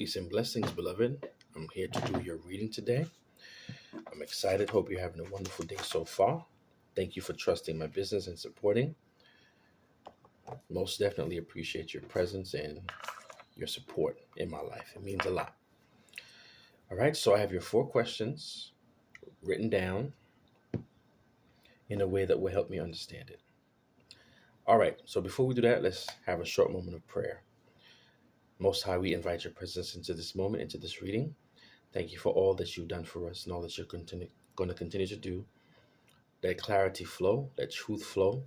Peace and blessings, beloved. I'm here to do your reading today. I'm excited. Hope you're having a wonderful day so far. Thank you for trusting my business and supporting. Most definitely appreciate your presence and your support in my life. It means a lot. All right, so I have your 4 questions written down in a way that will help me understand it. All right, so before we do that, let's have a short moment of prayer. Most High, we invite your presence into this moment, into this reading. Thank you for all that you've done for us and all that you're going to continue to do. Let clarity flow, let truth flow,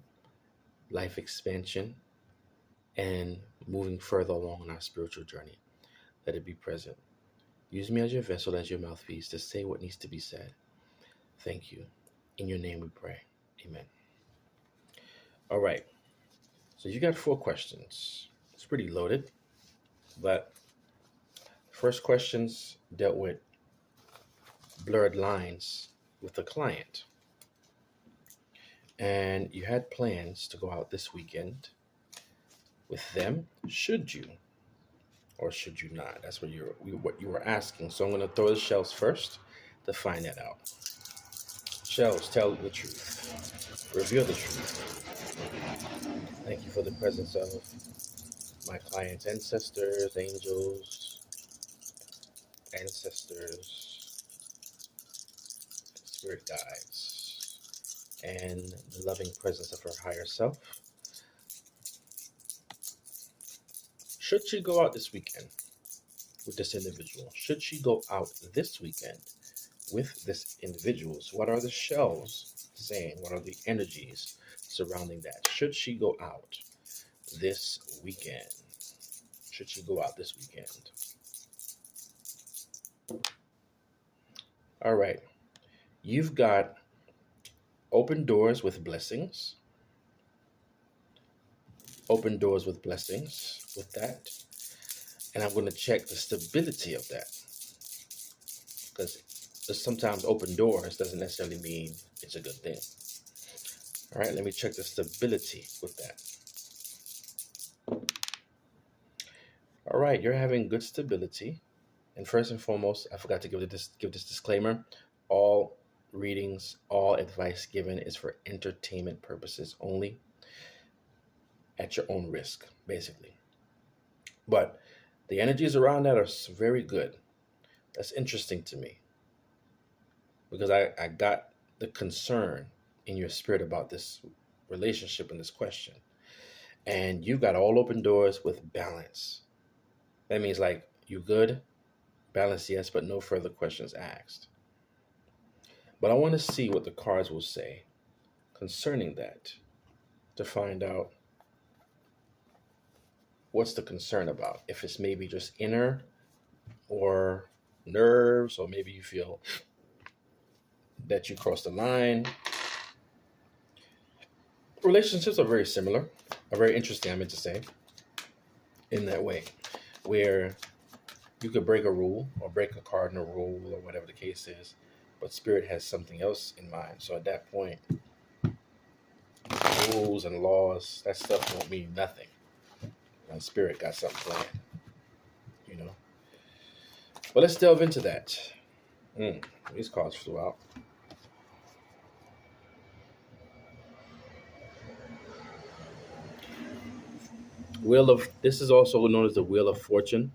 life expansion, and moving further along on our spiritual journey. Let it be present. Use me as your vessel, as your mouthpiece to say what needs to be said. Thank you. In your name we pray. Amen. All right. So you got 4 questions. It's pretty loaded, but first questions dealt with blurred lines with the client. And you had plans to go out this weekend with them. Should you or should you not? That's what you were asking. So I'm going to throw the shells first to find that out. Shells, tell the truth. Reveal the truth. Thank you for the presence of my client's ancestors, angels, spirit guides, and the loving presence of her higher self. Should she go out this weekend with this individual? Should she go out this weekend with this individual? So what are the shells saying? What are the energies surrounding that? Should she go out this weekend? Should she go out this weekend? All right. You've got open doors with blessings. Open doors with blessings with that. And I'm going to check the stability of that. Because sometimes open doors doesn't necessarily mean it's a good thing. All right, let me check the stability with that. All right, you're having good stability. And first and foremost, I forgot to give this disclaimer. All readings, all advice given is for entertainment purposes only, at your own risk, basically. But the energies around that are very good. That's interesting to me because I got the concern in your spirit about this relationship and this question. And you got all open doors with balance. That means like you good, balance, yes, but no further questions asked. But I want to see what the cards will say concerning that to find out what's the concern about. If it's maybe just inner or nerves, or maybe you feel that you crossed the line. Relationships are very similar, are very interesting, I meant to say, in that way, where you could break a rule or break a cardinal rule or whatever the case is, but spirit has something else in mind. So at that point, rules and laws, that stuff won't mean nothing. And spirit got something planned, you know. But let's delve into that. These cards flew out. This is also known as the Wheel of Fortune.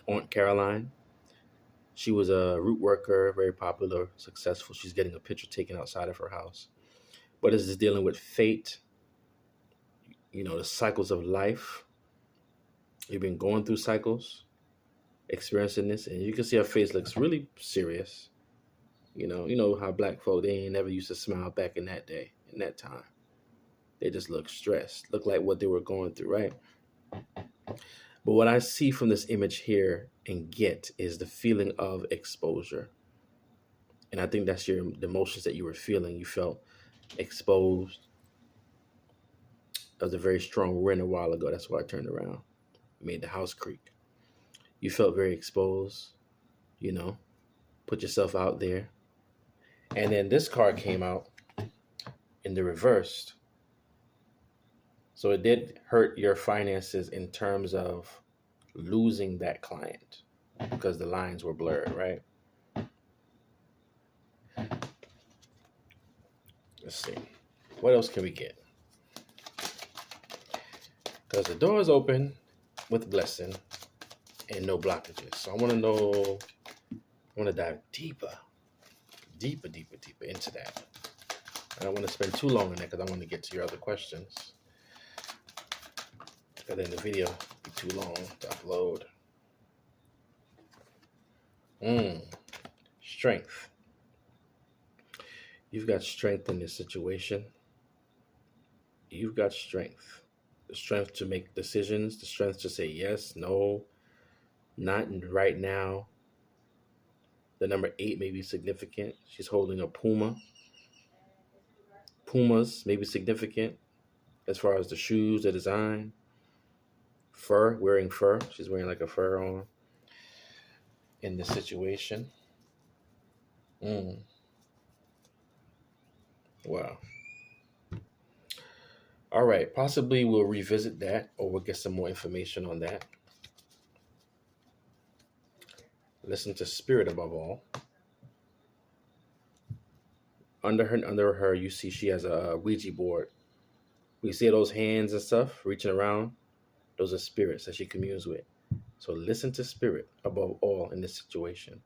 Aunt Caroline. She was a root worker, very popular, successful. She's getting a picture taken outside of her house. But this is dealing with fate, the cycles of life. You've been going through cycles, experiencing this, and you can see her face looks really serious. You know how black folk, they ain't never used to smile back in that day, in that time. They just look stressed, look like what they were going through, right? But what I see from this image here and get is the feeling of exposure. And I think that's the emotions that you were feeling. You felt exposed. That was a very strong wind a while ago. That's why I turned around. Made the house creak. You felt very exposed, put yourself out there. And then this card came out in the reverse. So it did hurt your finances in terms of losing that client. because the lines were blurred, right? Let's see. What else can we get? Because the door is open with blessing and no blockages. So I want to know, I want to dive deeper into that. I don't want to spend too long on that because I want to get to your other questions. Because then the video will be too long to upload. Strength. You've got strength in this situation. You've got strength. The strength to make decisions, the strength to say yes, no, not right now. The number 8 may be significant. She's holding a puma. Pumas may be significant as far as the shoes, the design. Fur, wearing fur. She's wearing like a fur on in this situation. Wow. All right. Possibly we'll revisit that or we'll get some more information on that. Listen to spirit above all. Under her, you see she has a Ouija board. We see those hands and stuff reaching around. Those are spirits that she communes with. So listen to spirit above all in this situation.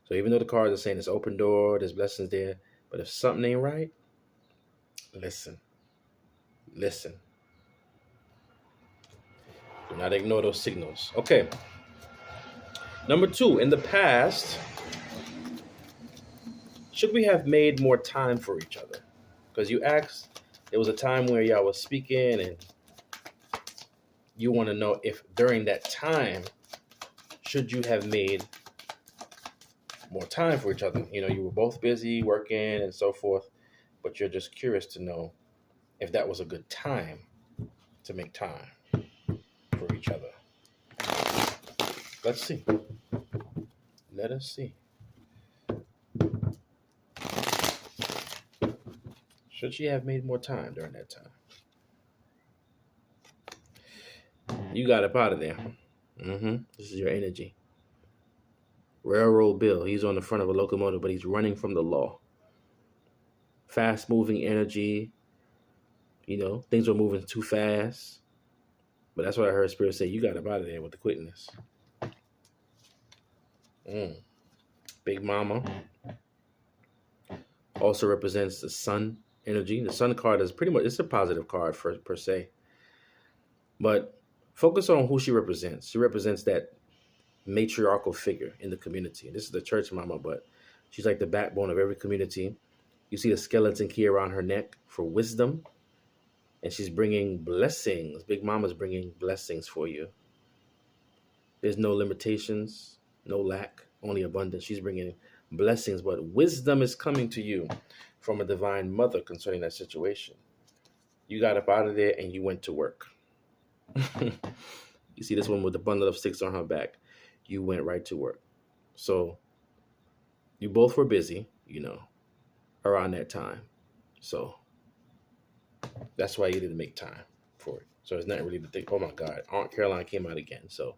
So even though the cards are saying it's open door, there's blessings there, but if something ain't right, listen. Listen. Do not ignore those signals. Okay. Number 2, in the past, should we have made more time for each other? Because you asked, there was a time where y'all was speaking and you want to know if during that time, should you have made more time for each other? You know, you were both busy working and so forth, but you're just curious to know if that was a good time to make time for each other. Let's see. Let us see. Should she have made more time during that time? You got up out of there. This is your energy. Railroad Bill. He's on the front of a locomotive, but he's running from the law. Fast-moving energy. You know, things were moving too fast. But that's what I heard Spirit say. You got up out of there with the quickness. Big Mama also represents the sun energy. The sun card is pretty much, it's a positive card per se. But focus on who she represents. She represents that matriarchal figure in the community. This is the church mama, but she's like the backbone of every community. You see the skeleton key around her neck for wisdom. And she's bringing blessings. Big Mama's bringing blessings for you. There's no limitations, no lack, only abundance. She's bringing blessings, but wisdom is coming to you from a divine mother concerning that situation. You got up out of there and you went to work. You see this one with the bundle of sticks on her back. You went right to work. So you both were busy, you know, around that time. So that's why you didn't make time for it. So it's not really to think, oh my God, Aunt Caroline came out again. So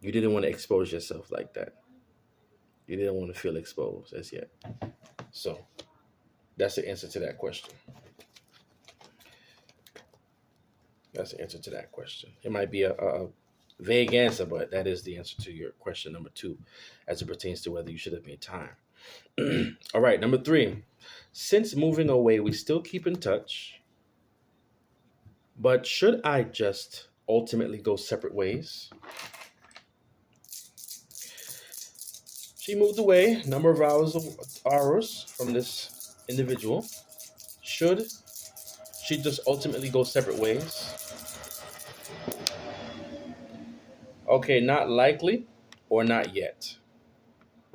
you didn't want to expose yourself like that. You didn't want to feel exposed as yet. So that's the answer to that question. That's the answer to that question. It might be a vague answer, but that is the answer to your question number 2 as it pertains to whether you should have made time. All right, number 3. Since moving away, we still keep in touch, but should I just ultimately go separate ways? She moved away, number of hours from this individual. Should she just ultimately go separate ways? Okay, not likely or not yet.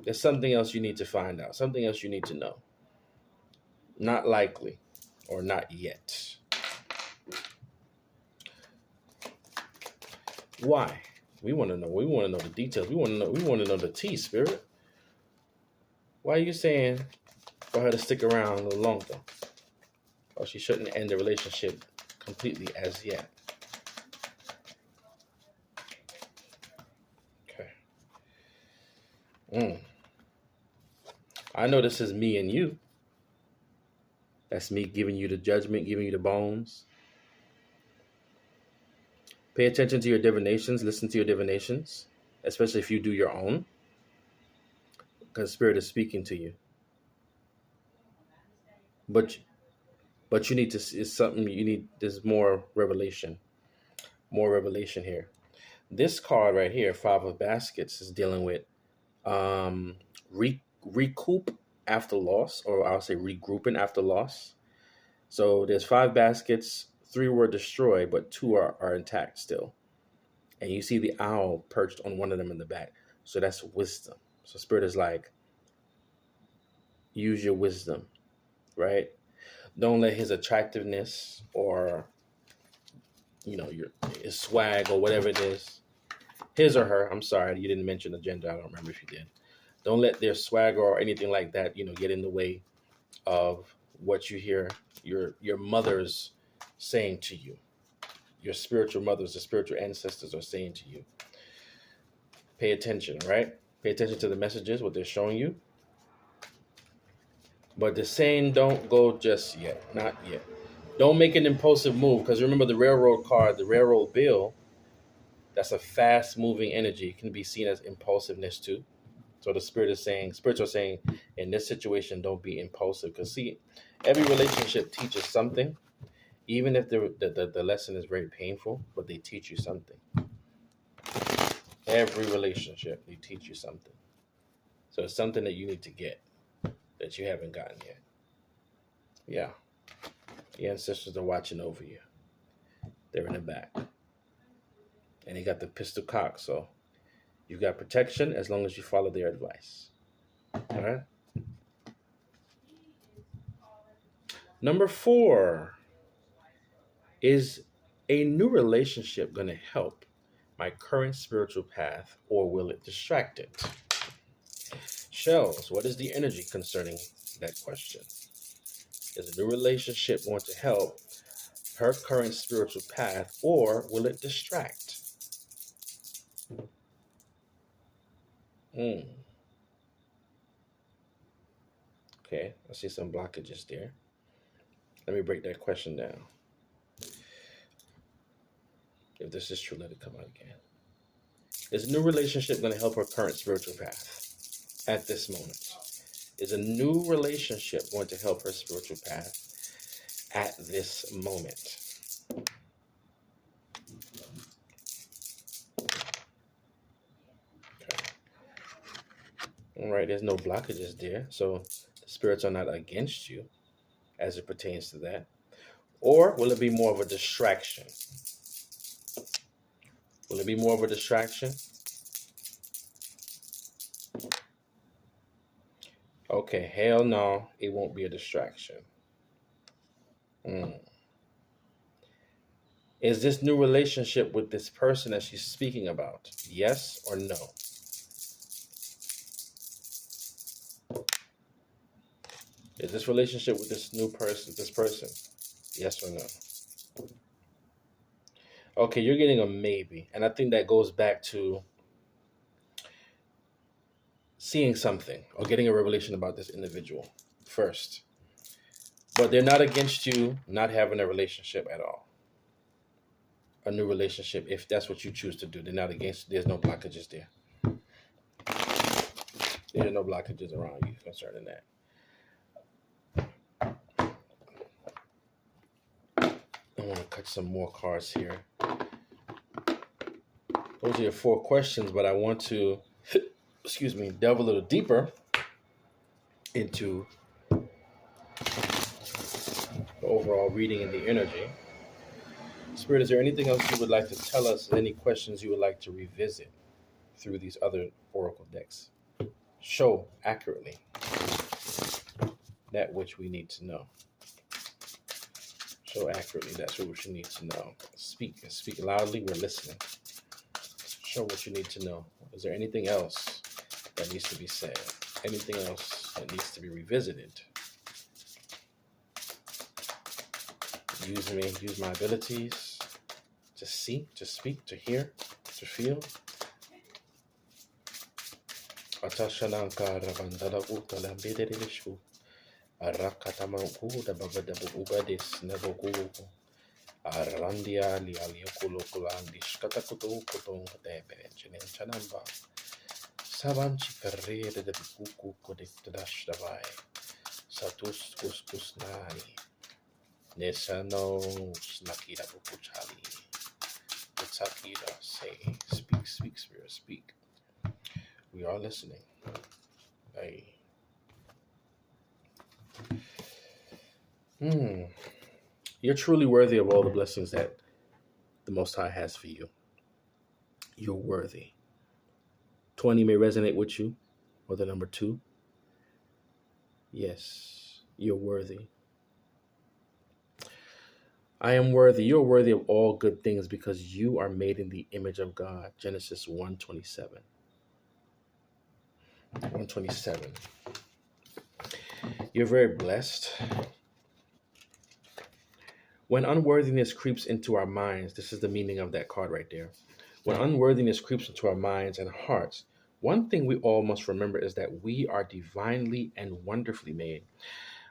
There's something else you need to find out, something else you need to know. Not likely or not yet. Why? We want to know. We want to know the details. We want to know the tea, Spirit. Why are you saying for her to stick around a little longer? Or she shouldn't end the relationship completely as yet. Okay. Mm. I know this is me and you. That's me giving you the judgment, giving you the bones. Pay attention to your divinations. Listen to your divinations, especially if you do your own, because Spirit is speaking to you. But you need to. It's something you need. There's more revelation. More revelation here. This card right here, Five of Baskets, is dealing with um, recoup after loss, or I'll say regrouping after loss. So there's 5 baskets. 3 were destroyed, but 2 are intact still. And you see the owl perched on one of them in the back. So that's wisdom. So Spirit is like, use your wisdom, right? Don't let his attractiveness or his swag or whatever it is, his or her. I'm sorry, you didn't mention the gender. I don't remember if you did. Don't let their swag or anything like that, get in the way of what you hear your mothers saying to you. Your spiritual mothers, the spiritual ancestors are saying to you. Pay attention, right? Pay attention to the messages, what they're showing you. But they're saying don't go just yet, not yet. Don't make an impulsive move, because remember the railroad card, the railroad bill, that's a fast-moving energy. It can be seen as impulsiveness too. So the spirits are saying, in this situation, don't be impulsive. Because see, every relationship teaches something, even if the lesson is very painful, but they teach you something. Every relationship, they teach you something. So it's something that you need to get that you haven't gotten yet. Yeah. The ancestors are watching over you. They're in the back. And they got the pistol cocked, so you've got protection as long as you follow their advice. All right? Number 4, is a new relationship going to help my current spiritual path, or will it distract it? Shells, what is the energy concerning that question? Is a new relationship going to help her current spiritual path, or will it distract? Okay, I see some blockages there. Let me break that question down. If this is true, let it come out again. Is a new relationship going to help her current spiritual path at this moment? Is a new relationship going to help her spiritual path at this moment? Okay. All right, there's no blockages there. So the spirits are not against you as it pertains to that. Or will it be more of a distraction? Will it be more of a distraction? Okay, hell no, it won't be a distraction. Is this new relationship with this person that she's speaking about? Yes or no? Is this relationship with this person? Yes or no? Okay, you're getting a maybe. And I think that goes back to seeing something or getting a revelation about this individual first. But they're not against you not having a relationship at all. A new relationship, if that's what you choose to do. They're not against, there's no blockages there. There are no blockages around you concerning that. I want to cut some more cards here. Those are your 4 questions, but I want to, delve a little deeper into the overall reading and the energy. Spirit, is there anything else you would like to tell us? Any questions you would like to revisit through these other oracle decks? Show accurately that which we need to know. Show accurately that's what we need to know. Speak loudly. We're listening. Show what you need to know. Is there anything else that needs to be said? Anything else that needs to be revisited? Use me, use my abilities to see, to speak, to hear, to feel. Atashananka rabandala utala bederishu. Arakatamanku da babadabu ubadis naboku. Arandia lialiakulo kulandis katakutu kutong debe chanamba. Sabanchi carrere de buku kodiktash davai. Satus kuskus nai. Nesano snakira bukuchali. Utsakira say, speak, speak, spirit, speak. We are listening. Hey. You're truly worthy of all the blessings that the Most High has for you. You're worthy. 20 may resonate with you, or the number 2. Yes, you're worthy. I am worthy. You're worthy of all good things because you are made in the image of God. Genesis 1:27. 1:27. You're very blessed. When unworthiness creeps into our minds, this is the meaning of that card right there. When unworthiness creeps into our minds and hearts, one thing we all must remember is that we are divinely and wonderfully made.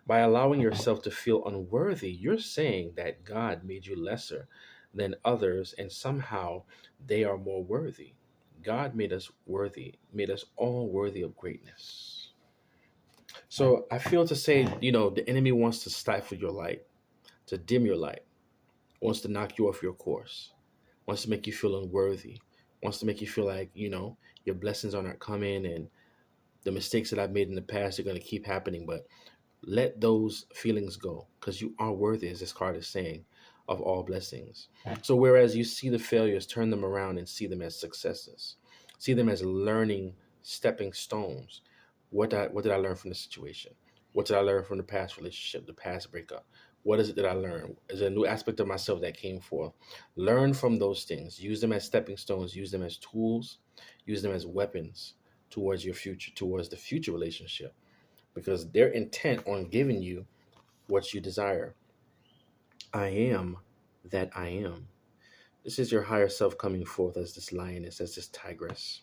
By allowing yourself to feel unworthy, you're saying that God made you lesser than others and somehow they are more worthy. God made us worthy, made us all worthy of greatness. So I feel to say, the enemy wants to stifle your light, to dim your light, wants to knock you off your course, wants to make you feel unworthy, wants to make you feel like, your blessings are not coming and the mistakes that I've made in the past are going to keep happening. But let those feelings go because you are worthy, as this card is saying, of all blessings. So whereas you see the failures, turn them around and see them as successes. See them as learning stepping stones. What did I learn from the situation? What did I learn from the past relationship, the past breakup? What is it that I learned? Is there a new aspect of myself that came forth? Learn from those things. Use them as stepping stones. Use them as tools. Use them as weapons towards your future, towards the future relationship. Because they're intent on giving you what you desire. I am that I am. This is your higher self coming forth as this lioness, as this tigress.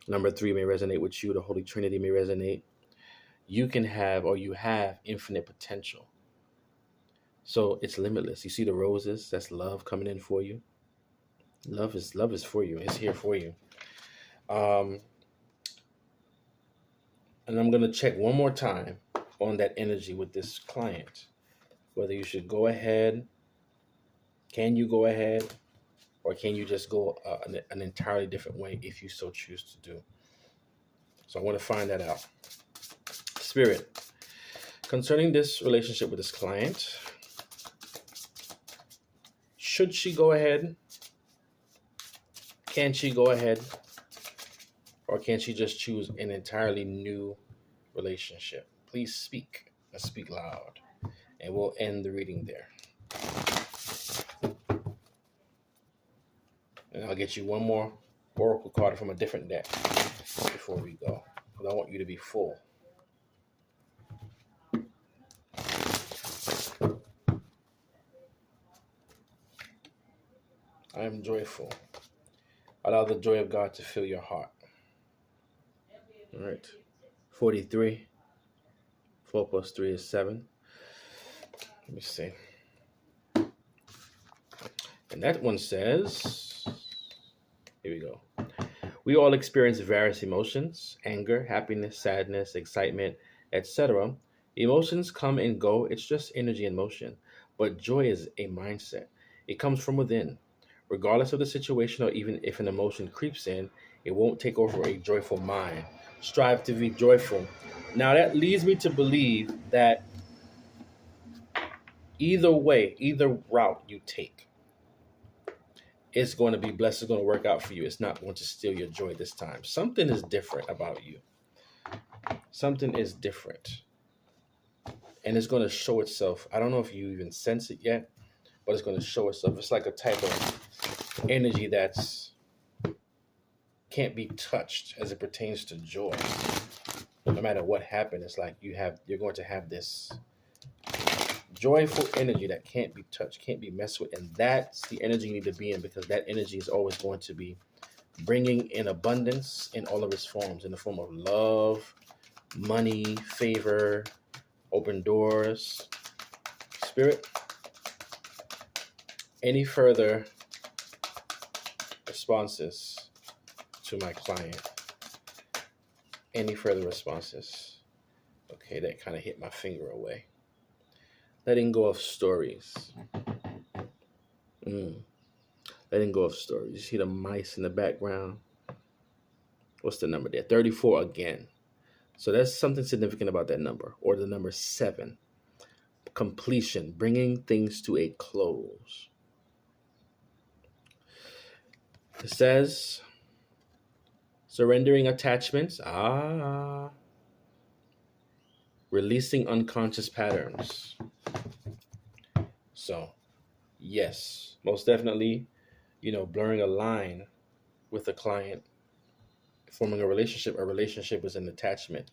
Number 3 may resonate with you. The Holy Trinity may resonate. You can have, or you have, infinite potential. So it's limitless. You see the roses? That's love coming in for you. Love is for you. It's here for you. And I'm going to check one more time on that energy with this client, whether you should go ahead. Can you go ahead, or can you just go an entirely different way if you so choose to do? So I want to find that out. Spirit, concerning this relationship with this client, should she go ahead? Can she go ahead? Or can she just choose an entirely new relationship? Please speak. Let's speak loud. And we'll end the reading there. And I'll get you one more oracle card from a different deck before we go, because I want you to be full. I am joyful. Allow the joy of God to fill your heart. All right. 43. 4 plus 3 is 7. Let me see. And that one says, here we go. We all experience various emotions: anger, happiness, sadness, excitement, etc. Emotions come and go. It's just energy in motion. But joy is a mindset. It comes from within. Regardless of the situation, or even if an emotion creeps in, it won't take over a joyful mind. Strive to be joyful. Now that leads me to believe that either way, either route you take, it's going to be blessed. It's going to work out for you. It's not going to steal your joy this time. Something is different about you. Something is different. And it's going to show itself. I don't know if you even sense it yet, but it's going to show itself. It's like a type of energy that's can't be touched as it pertains to joy. No matter what happened, it's like you're going to have this joyful energy that can't be touched, can't be messed with. And that's the energy you need to be in, because that energy is always going to be bringing in abundance in all of its forms, in the form of love, money, favor, open doors. Spirit, any further responses to my client? Any further responses? Okay, that kind of hit my finger away. Letting go of stories. Letting go of stories. You see the mice in the background? What's the number there? 34 again. So there's something significant about that number, or the number 7. Completion, bringing things to a close. It says, surrendering attachments. Releasing unconscious patterns. So, yes, most definitely, blurring a line with a client, forming a relationship. A relationship is an attachment.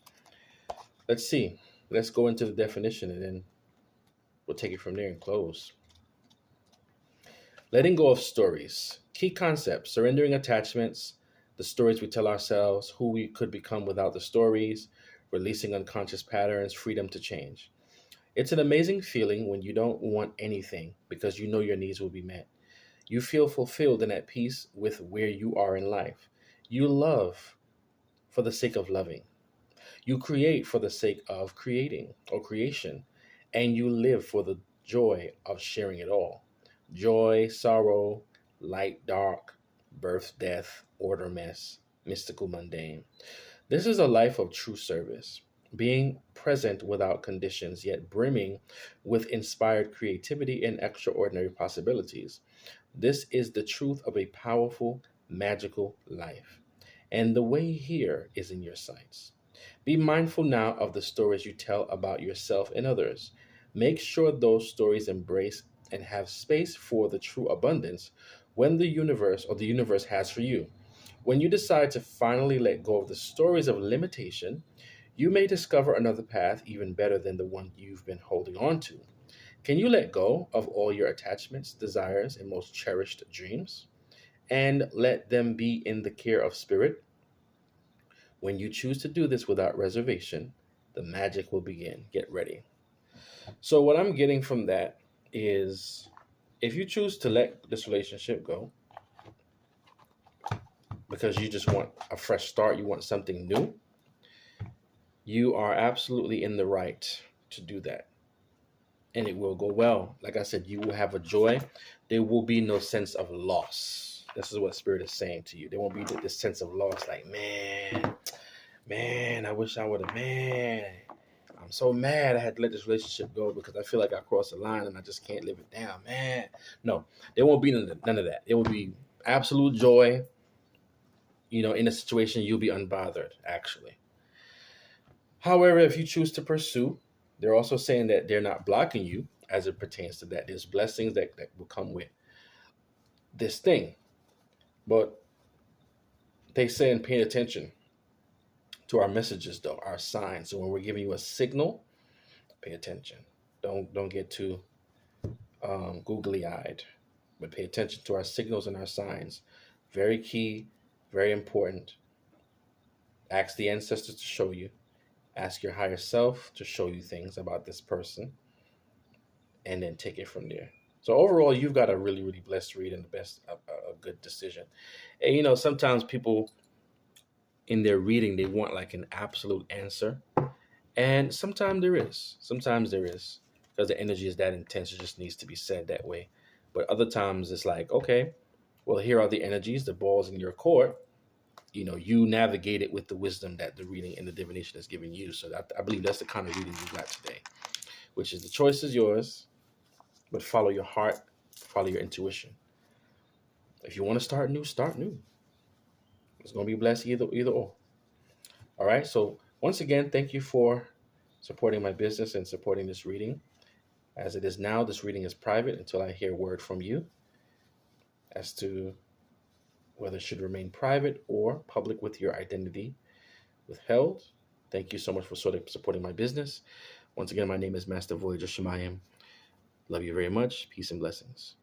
Let's see. Let's go into the definition and then we'll take it from there and close. Letting go of stories. Key concepts: surrendering attachments, the stories we tell ourselves, who we could become without the stories, releasing unconscious patterns, freedom to change. It's an amazing feeling when you don't want anything because you know your needs will be met. You feel fulfilled and at peace with where you are in life. You love for the sake of loving. You create for the sake of creating or creation. And you live for the joy of sharing it all. Joy, sorrow, light, dark, birth, death, order, mess, mystical, mundane. This is a life of true service, being present without conditions, yet brimming with inspired creativity and extraordinary possibilities. This is the truth of a powerful, magical life. And the way here is in your sights. Be mindful now of the stories you tell about yourself and others. Make sure those stories embrace and have space for the true abundance when the universe has for you. When you decide to finally let go of the stories of limitation, you may discover another path even better than the one you've been holding on to. Can you let go of all your attachments, desires, and most cherished dreams and let them be in the care of spirit? When you choose to do this without reservation, the magic will begin. Get ready. So, what I'm getting from that is if you choose to let this relationship go because you just want a fresh start, you want something new, you are absolutely in the right to do that. And it will go well. Like I said, you will have a joy. There will be no sense of loss. This is what Spirit is saying to you. There won't be this sense of loss like, man, I wish I would have, I'm so mad I had to let this relationship go because I feel like I crossed the line and I just can't live it down, man. No, there won't be none of that. There will be absolute joy. In a situation, you'll be unbothered, actually. However, if you choose to pursue, they're also saying that they're not blocking you as it pertains to that. There's blessings that will come with this thing. But they say in paying attention to our messages, though, our signs. So when we're giving you a signal, pay attention. Don't get too googly-eyed, but pay attention to our signals and our signs. Very key, very important. Ask the ancestors to show you. Ask your higher self to show you things about this person, and then take it from there. So overall, you've got a really, really blessed read and a good decision. And sometimes people in their reading, they want like an absolute answer. And sometimes there is. Because the energy is that intense, it just needs to be said that way. But other times it's like, okay, well, here are the energies, the ball's in your court. You navigate it with the wisdom that the reading and the divination is giving you. So I believe that's the kind of reading you got today, which is the choice is yours, but follow your heart, follow your intuition. If you want to start new, start new. It's going to be blessed either or. All right. So once again, thank you for supporting my business and supporting this reading. As it is now, this reading is private until I hear word from you as to whether it should remain private or public with your identity withheld. Thank you so much for supporting my business. Once again, my name is Master Voyager Shemayim. Love you very much. Peace and blessings.